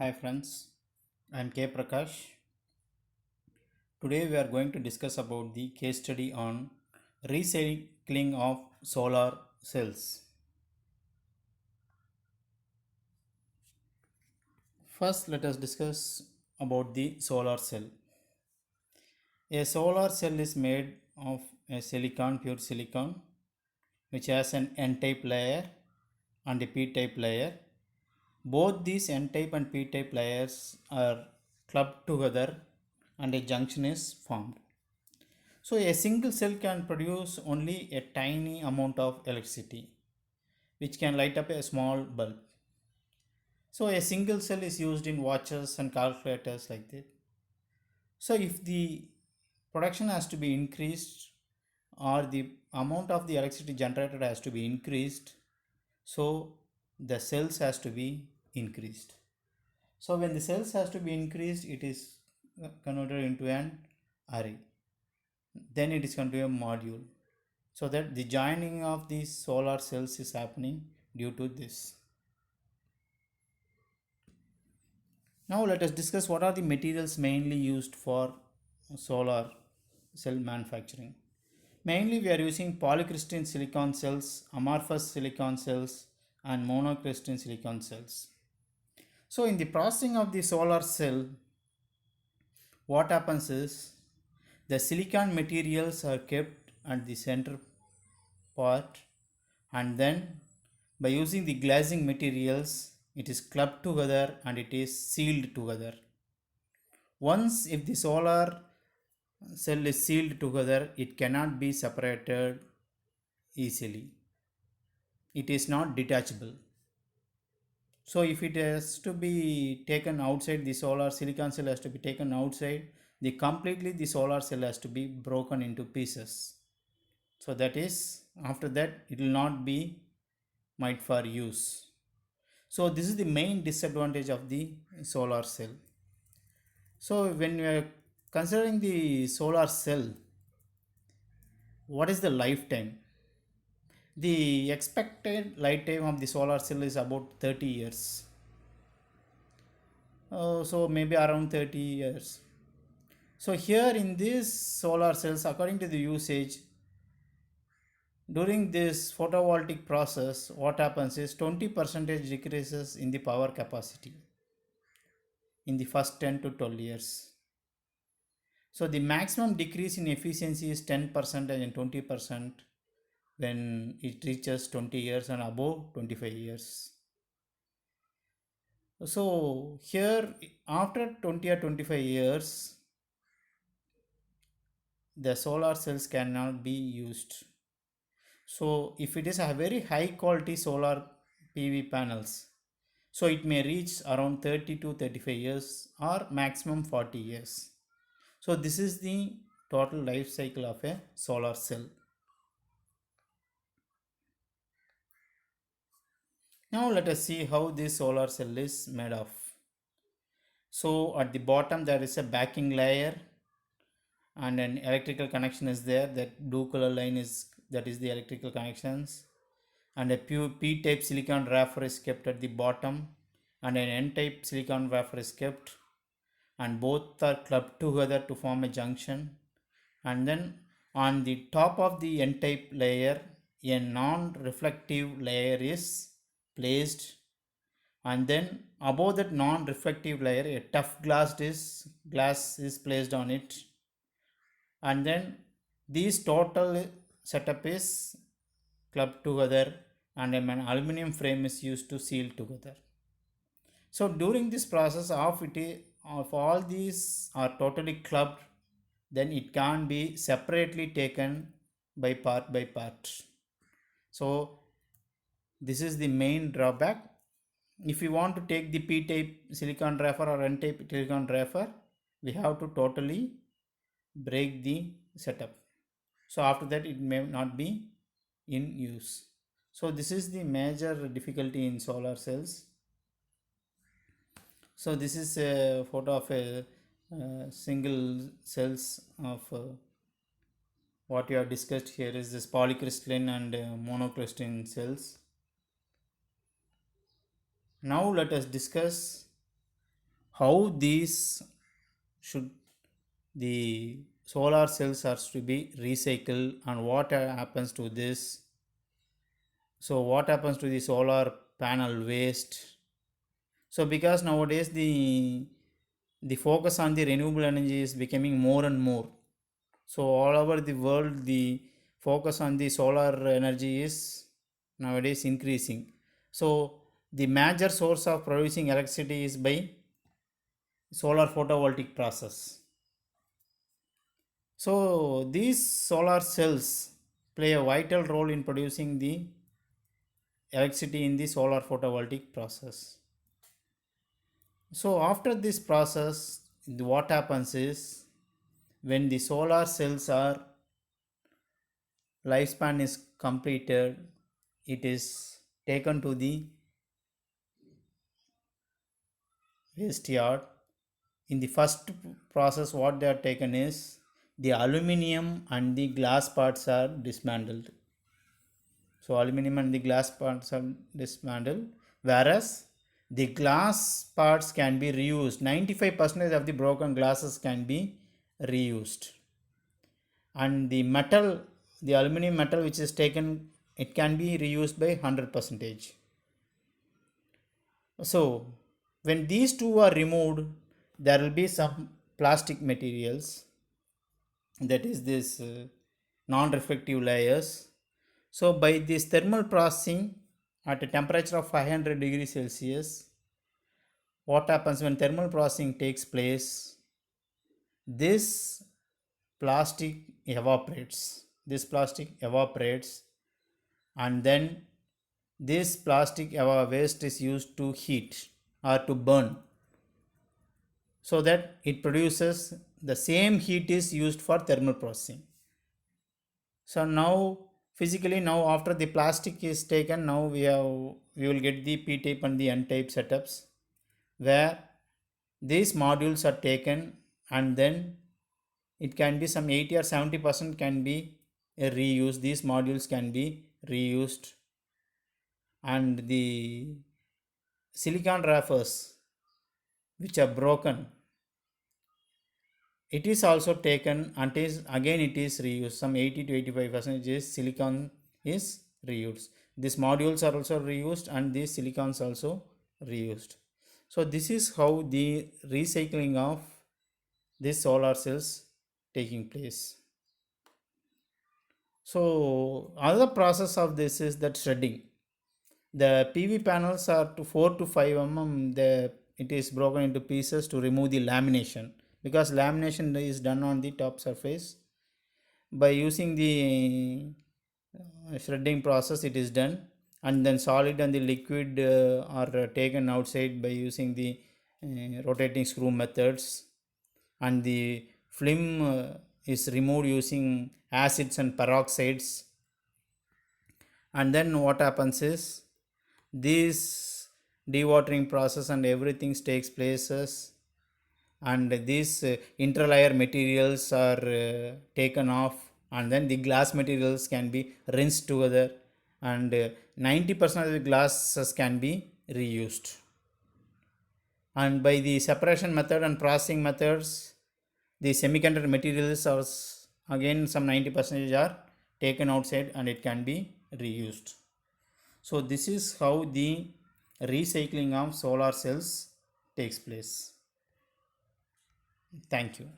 Hi friends, I am K Prakash. Today we are going to discuss about the case study on recycling of solar cells. First, let us discuss about the solar cell. A solar cell is made of a pure silicon, which has an N-type layer and a P-type layer. Both these N-type and P-type layers are clubbed together and a junction is formed. So a single cell can produce only a tiny amount of electricity, which can light up a small bulb. So a single cell is used in watches and calculators like that. So if the production has to be increased or the amount of the electricity generated has to be increased, so the cells has to be increased. So when the cells has to be increased, it is converted into an array. Then it is converted to a module. So that the joining of these solar cells is happening due to this. Now let us discuss what are the materials mainly used for solar cell manufacturing. Mainly we are using polycrystalline silicon cells, amorphous silicon cells and monocrystalline silicon cells. So in the processing of the solar cell, what happens is the silicon materials are kept at the center part, and then by using the glazing materials it is clubbed together and it is sealed together. Once if the solar cell is sealed together, it cannot be separated easily. It is not detachable. So if it has to be taken outside, the solar silicon cell has to be taken outside, the solar cell has to be broken into pieces. So that is, after that it will not be made for use. So this is the main disadvantage of the solar cell. So when we are considering the solar cell, what is the lifetime? The expected lifetime of the solar cell is about 30 years. So maybe around 30 years. So here in these solar cells, according to the usage, during this photovoltaic process, what happens is 20% decreases in the power capacity in the first 10 to 12 years. So the maximum decrease in efficiency is 10% and 20% when it reaches 20 years and above 25 years. So here after 20 or 25 years, the solar cells cannot be used. So if it is a very high quality solar PV panels, so it may reach around 30 to 35 years or maximum 40 years. So this is the total life cycle of a solar cell. Now let us see how this solar cell is made of. So at the bottom there is a backing layer and an electrical connection is there. That blue color line is the electrical connections, and a pure p-type silicon wafer is kept at the bottom and an n-type silicon wafer is kept, and both are clubbed together to form a junction. And then on the top of the n-type layer a non-reflective layer is placed, and then above that non-reflective layer a tough glass is placed on it, and then these total setup is clubbed together and an aluminum frame is used to seal together. So during this process of all these are totally clubbed, then it can be separately taken by part. So this is the main drawback. If you want to take the p-type silicon wafer or n-type silicon wafer, we have to totally break the setup. So after that it may not be in use. So this is the major difficulty in solar cells. So this is a photo of a single cells of what you have discussed here is this polycrystalline and monocrystalline cells. Now let us discuss how these should the solar cells are to be recycled and what happens to this. So what happens to the solar panel waste? So because nowadays the focus on the renewable energy is becoming more and more, so all over the world the focus on the solar energy is nowadays increasing. So the major source of producing electricity is by solar photovoltaic process. So these solar cells play a vital role in producing the electricity in the solar photovoltaic process. So after this process, what happens is when the solar cells are lifespan is completed, it is taken to the waste yard. In the first process, what they are taken is the aluminum and the glass parts are dismantled. So aluminum and the glass parts are dismantled, whereas the glass parts can be reused. 95% of the broken glasses can be reused. And the metal, the aluminum metal which is taken, it can be reused by 100%. So when these two are removed, there will be some plastic materials, that is this non-reflective layers. So by this thermal processing at a temperature of 500 degrees Celsius, what happens when thermal processing takes place? This plastic evaporates. This plastic evaporates, and then this plastic waste is used to heat or to burn, so that it produces the same heat is used for thermal processing. So now physically, now after the plastic is taken, now we will get the p type and the n type setups, where these modules are taken, and then it can be some 80 or 70% can be reused. These modules can be reused, and the silicon wafers which are broken, it is also taken and it is reused. Some 80 to 85% is silicon is reused. These modules are also reused and these silicons also reused. So this is how the recycling of these solar cells taking place. So another process of this is that shredding. The PV panels are to 4 to 5 mm. It is broken into pieces to remove the lamination, because lamination is done on the top surface. By using the shredding process, it is done, and then solid and the liquid are taken outside by using the rotating screw methods, and the film is removed using acids and peroxides. And then what happens is this dewatering process and everything takes places, and these interlayer materials are taken off, and then the glass materials can be rinsed together, and 90% of the glasses can be reused. And by the separation method and processing methods, the semiconductor materials are again some 90% are taken outside and it can be reused. So this is how the recycling of solar cells takes place. Thank you.